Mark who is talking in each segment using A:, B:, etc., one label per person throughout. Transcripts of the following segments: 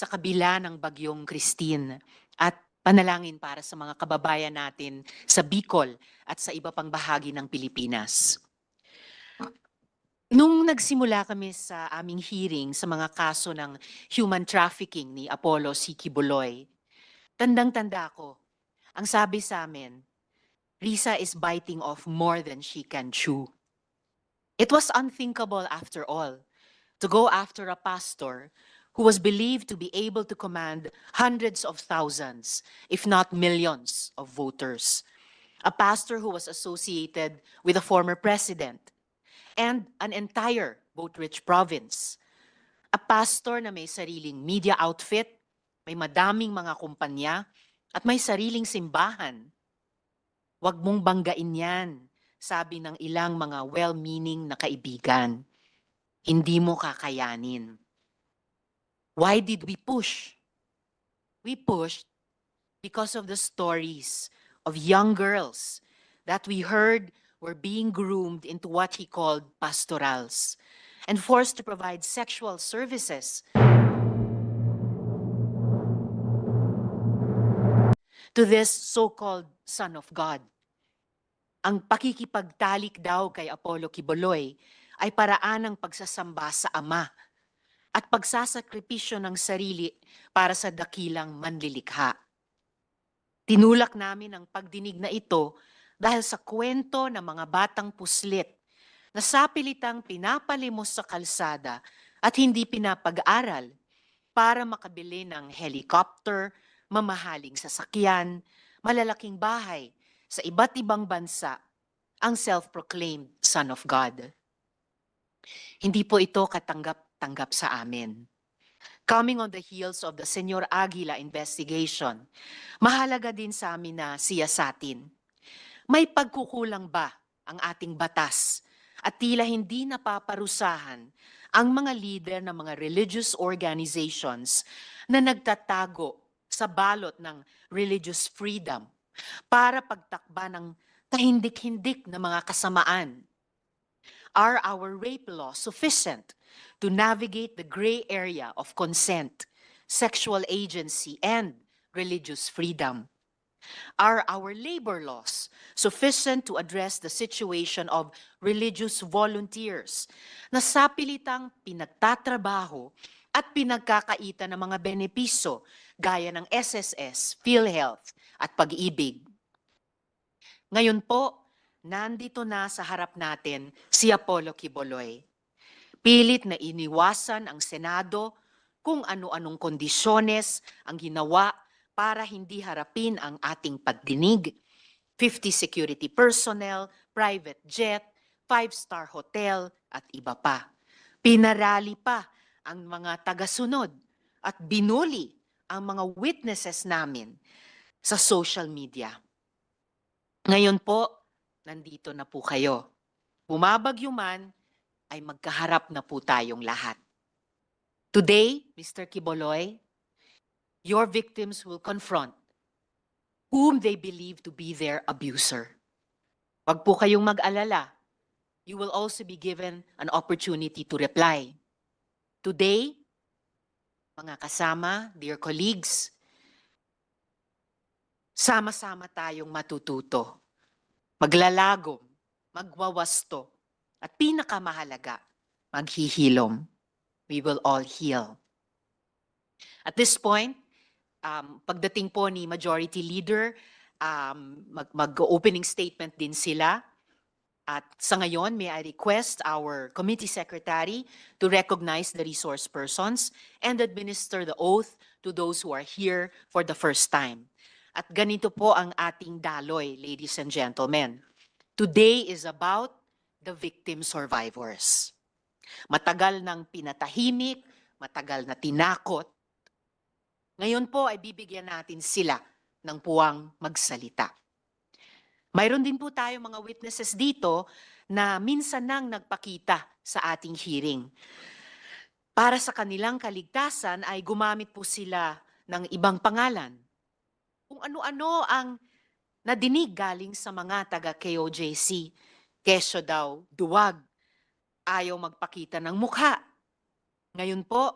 A: sa kabila ng bagyong Christine at panalangin para sa mga kababayan natin sa Bicol at sa iba pang bahagi ng Pilipinas. Nung nagsimula kami sa aming hearing sa mga kaso ng human trafficking ni Apollo C. Quiboloy, tandang-tanda ko, ang sabi sa amin, Risa is biting off more than she can chew. It was unthinkable after all to go after a pastor who was believed to be able to command hundreds of thousands, if not millions, of voters. A pastor who was associated with a former president and an entire vote-rich province. A pastor na may sariling media outfit, may madaming mga kumpanya, at may sariling simbahan. Huwag mong banggain yan, sabi ng ilang mga well-meaning na kaibigan. Hindi mo kakayanin. Why did we push? We pushed because of the stories of young girls that we heard were being groomed into what he called pastorals and forced to provide sexual services to this so-called Son of God. Ang pakikipagtalik daw kay Apollo Quiboloy ay paraan ng pagsasamba sa Ama at pagsasakripisyo ng sarili para sa dakilang manlilikha. Tinulak namin ang pagdinig na ito dahil sa kwento ng mga batang puslit na sapilitang pinapalimos sa kalsada at hindi pinapag-aral para makabili ng helicopter, mamahaling sasakyan, malalaking bahay sa iba't ibang bansa, ang self-proclaimed Son of God. Hindi po ito katanggap-tanggap sa amin. Coming on the heels of the Senyor Aguila investigation, mahalaga din sa amin na siyasatin. May pagkukulang ba ang ating batas at tila hindi napaparusahan ang mga leader ng mga religious organizations na nagtatago sa balot ng religious freedom para pagtakba ng kahindik-hindik na mga kasamaan? Are our rape laws sufficient to navigate the gray area of consent, sexual agency, and religious freedom? Are our labor laws sufficient to address the situation of religious volunteers na sapilitang pinagtatrabaho at pinagkakaitan ng mga benepisyo gaya ng SSS, PhilHealth at Pag-ibig? Ngayon po, nandito na sa harap natin si Apollo Quiboloy. Pilit na iniwasan ang Senado kung ano-anong kondisyones ang ginawa para hindi harapin ang ating pagdinig. 50 security personnel, private jet, 5-star hotel at iba pa. Pinarali pa ang mga tagasunod at binuli ang mga witnesses namin sa social media. Ngayon po, nandito na po kayo. Bumabagyo man, ay magkaharap na po tayong lahat. Today, Mr. Quiboloy, your victims will confront whom they believe to be their abuser. Wag po kayong mag-alala. You will also be given an opportunity to reply. Today, mga kasama, dear colleagues, sama-sama tayong matututo, maglalagom, magwawasto, at pinakamahalaga, maghihilom. We will all heal. At this point, pagdating po ni Majority Leader, mag-opening statement din sila. At sa ngayon, may I request our Committee Secretary to recognize the resource persons and administer the oath to those who are here for the first time. At ganito po ang ating daloy, ladies and gentlemen. Today is about the victim survivors. Matagal nang pinatahimik, matagal na tinakot. Ngayon po ay bibigyan natin sila ng puwang magsalita. Mayroon din po tayong mga witnesses dito na minsan nang nagpakita sa ating hearing. Para sa kanilang kaligtasan ay gumamit po sila ng ibang pangalan. Kung ano-ano ang nadinig galing sa mga taga-KOJC. Kesyo daw, duwag, ayaw magpakita ng mukha. Ngayon po,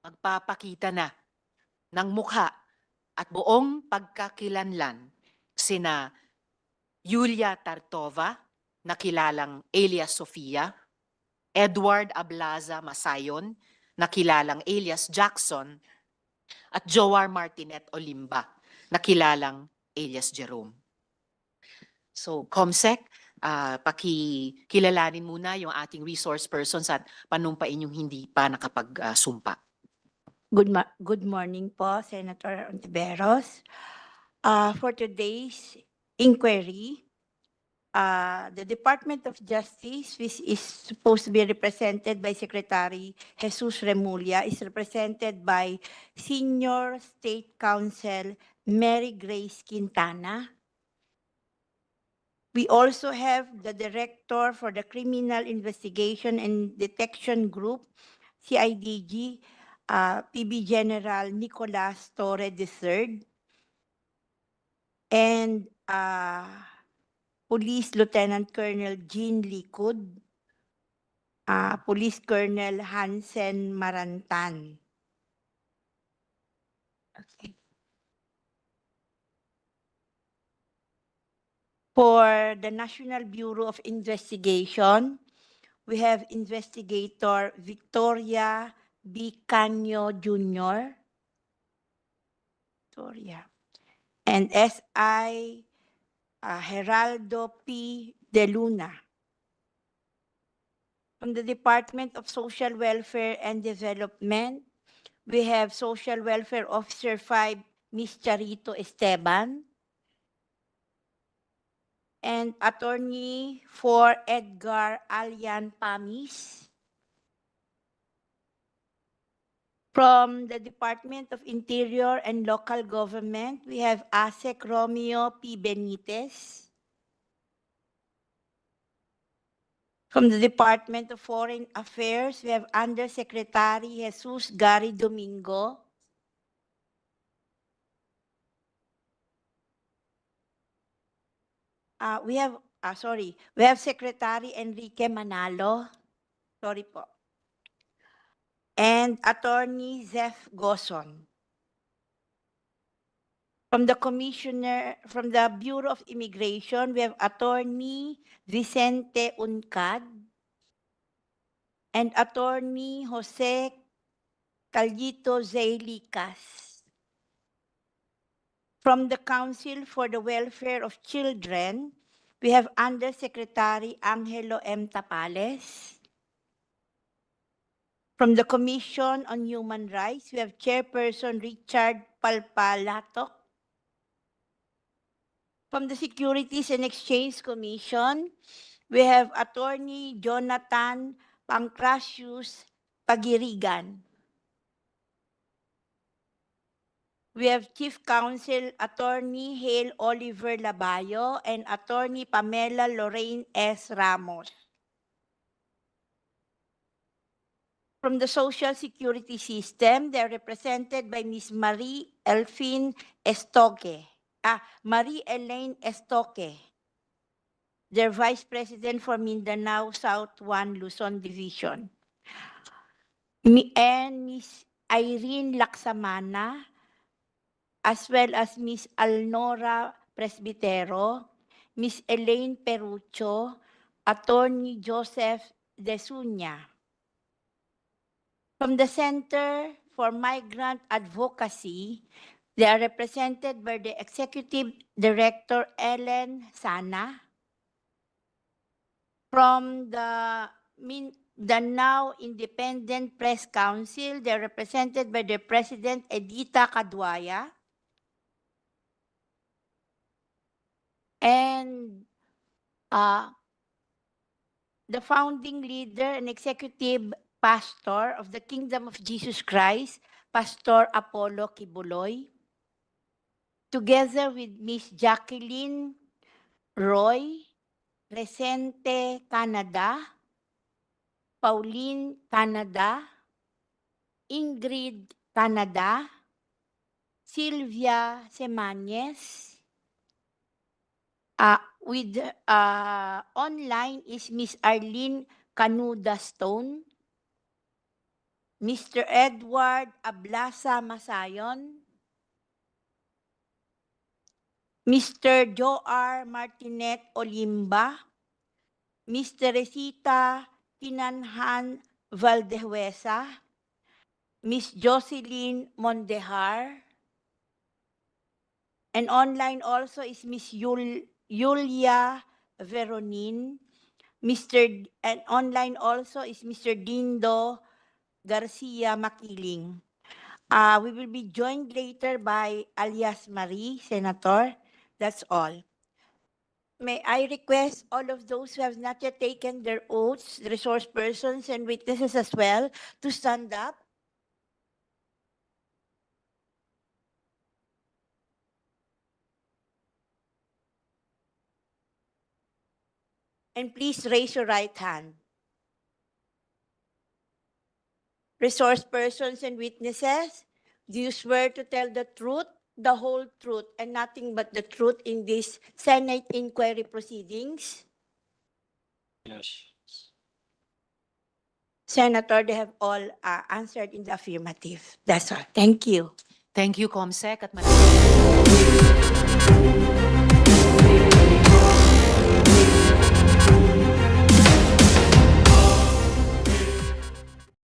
A: magpapakita na ng mukha at buong pagkakilanlan sina Yulia Tartova, na kilalang alias Sofia, Edward Ablaza Masayon, na kilalang alias Jackson, at Joar Martinet Olimba, na kilalang alias Jerome. So, COMSEC, pakikilalanin muna yung ating resource persons at panumpain yung hindi pa nakapag-sumpa.
B: Good morning po, Senator Ontiveros. For today's inquiry, the Department of Justice, which is supposed to be represented by Secretary Jesus Remulla, is represented by Senior State Counsel Mary Grace Quintana. We also have the Director for the Criminal Investigation and Detection Group, CIDG, PB General Nicolas Torre III, and Police Lieutenant Colonel Jean Likud, Police Colonel Hansen Marantan. Okay. For the National Bureau of Investigation, we have Investigator Victoria B. Canyo Jr. Victoria. And SI Geraldo P. De Luna. From the Department of Social Welfare and Development, we have Social Welfare Officer 5, Ms. Charito Esteban, and Attorney for Edgar Alian Pamis. From the Department of Interior and Local Government, we have ASEC Romeo P. Benitez. From the Department of Foreign Affairs, we have Undersecretary Jesus Gary Domingo. We have Secretary Enrique Manalo. Sorry po. And Attorney Zeph Goson. From the Bureau of Immigration, we have Attorney Vicente Uncad and Attorney Jose Calito Zailicas. From the Council for the Welfare of Children, we have Undersecretary Angelo M. Tapales. From the Commission on Human Rights, we have Chairperson Richard Palpalato. From the Securities and Exchange Commission, we have Attorney Jonathan Pancrasius Pagirigan. We have Chief Counsel Attorney Hale Oliver Labayo and Attorney Pamela Lorraine S. Ramos. From the Social Security System, they are represented by Ms. Marie Elaine Estoque, their Vice President for Mindanao South 1 Luzon Division. And Ms. Irene Laksamana, as well as Ms. Alnora Presbitero, Ms. Elaine Perucho, Attorney Joseph Desuña. From the Center for Migrant Advocacy, they are represented by the Executive Director Ellen Sana. From the now Independent Press Council, they are represented by the President Edita Caduaya. And the founding leader and executive pastor of the Kingdom of Jesus Christ, Pastor Apollo Kibuloy, together with Miss Jacqueline Roy, Resente Canada, Pauline Canada, Ingrid Canada, Sylvia Semañez. With online is Miss Arlene Canuda Stone, Mr. Edward Ablasa Masayon, Mr. Joar Martinet Olimba, Ms. Teresita Kinanhan Valdehuesa, Ms. Jocelyn Mondejar, and online also is Ms. Yulia Veronin, and online also is Mr. Dindo Garcia Makiling. We will be joined later by alias Marie, Senator. That's all. May I request all of those who have not yet taken their oaths, the resource persons and witnesses as well, to stand up. And please raise your right hand. Resource persons and witnesses, do you swear to tell the truth, the whole truth, and nothing but the truth in this Senate inquiry proceedings?
C: Yes.
B: Senator, they have all answered in the affirmative. That's all. Thank you.
A: Thank you, Comsec. At